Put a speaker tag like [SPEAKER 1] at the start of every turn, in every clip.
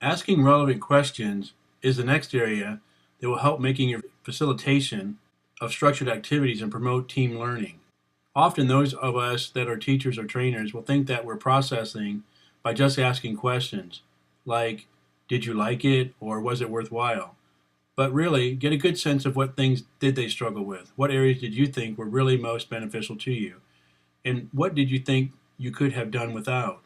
[SPEAKER 1] Asking relevant questions is the next area that will help making your facilitation of structured activities and promote team learning. Often those of us that are teachers or trainers will think that we're processing by just asking questions like, did you like it or was it worthwhile? But really, get a good sense of what things did they struggle with? What areas did you think were really most beneficial to you? And what did you think you could have done without?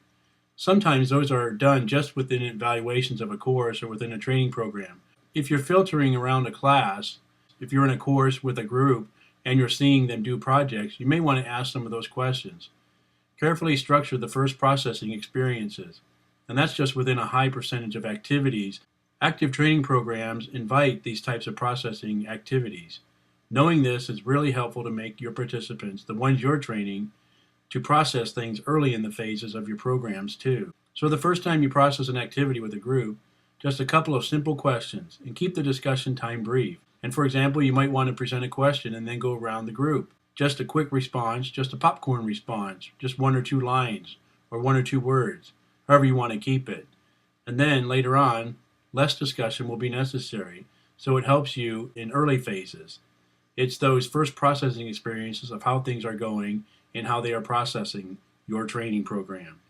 [SPEAKER 1] Sometimes those are done just within evaluations of a course or within a training program. If you're filtering around a class, if you're in a course with a group and you're seeing them do projects, you may want to ask some of those questions. Carefully structure the first processing experiences, and that's just within a high percentage of activities. Active training programs invite these types of processing activities. Knowing this is really helpful to make your participants, the ones you're training, to process things early in the phases of your programs too. So the first time you process an activity with a group, just a couple of simple questions and keep the discussion time brief. And for example, you might want to present a question and then go around the group. Just a quick response, just a popcorn response, just one or two lines or one or two words, however you want to keep it. And then later on, less discussion will be necessary. So it helps you in early phases. It's those first processing experiences of how things are going and how they are processing your training program.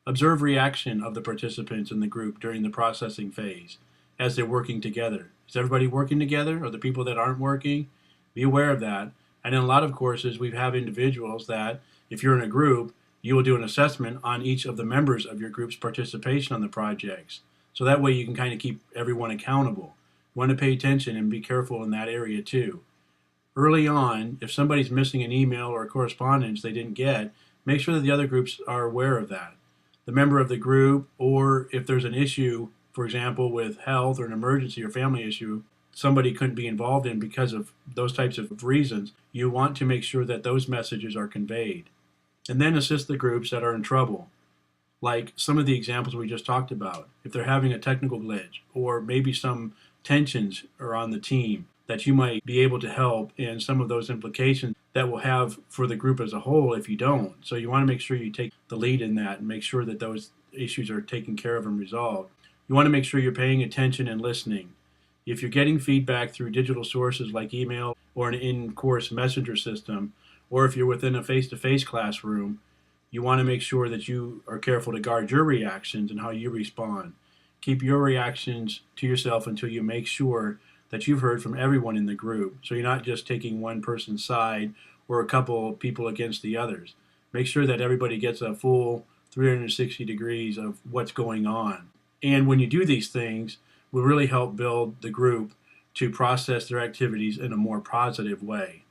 [SPEAKER 1] Observe reaction of the participants in the group during the processing phase as they're working together. Is everybody working together? Or the people that aren't working? Be aware of that. And in a lot of courses, we have individuals that, if you're in a group, you will do an assessment on each of the members of your group's participation on the projects. So that way you can kind of keep everyone accountable. You want to pay attention and be careful in that area too. Early on, if somebody's missing an email or a correspondence they didn't get, make sure that the other groups are aware of that. The member of the group, or if there's an issue, for example, with health or an emergency or family issue, somebody couldn't be involved in because of those types of reasons, you want to make sure that those messages are conveyed. And then assist the groups that are in trouble, like some of the examples we just talked about. If they're having a technical glitch, or maybe some tensions are on the team, that you might be able to help in some of those implications that will have for the group as a whole if you don't. So you want to make sure you take the lead in that and make sure that those issues are taken care of and resolved. You want to make sure you're paying attention and listening. If you're getting feedback through digital sources like email or an in-course messenger system, or if you're within a face-to-face classroom, you want to make sure that you are careful to guard your reactions and how you respond. Keep your reactions to yourself until you make sure that you've heard from everyone in the group. So you're not just taking one person's side or a couple of people against the others. Make sure that everybody gets a full 360 degrees of what's going on. And when you do these things, will really help build the group to process their activities in a more positive way.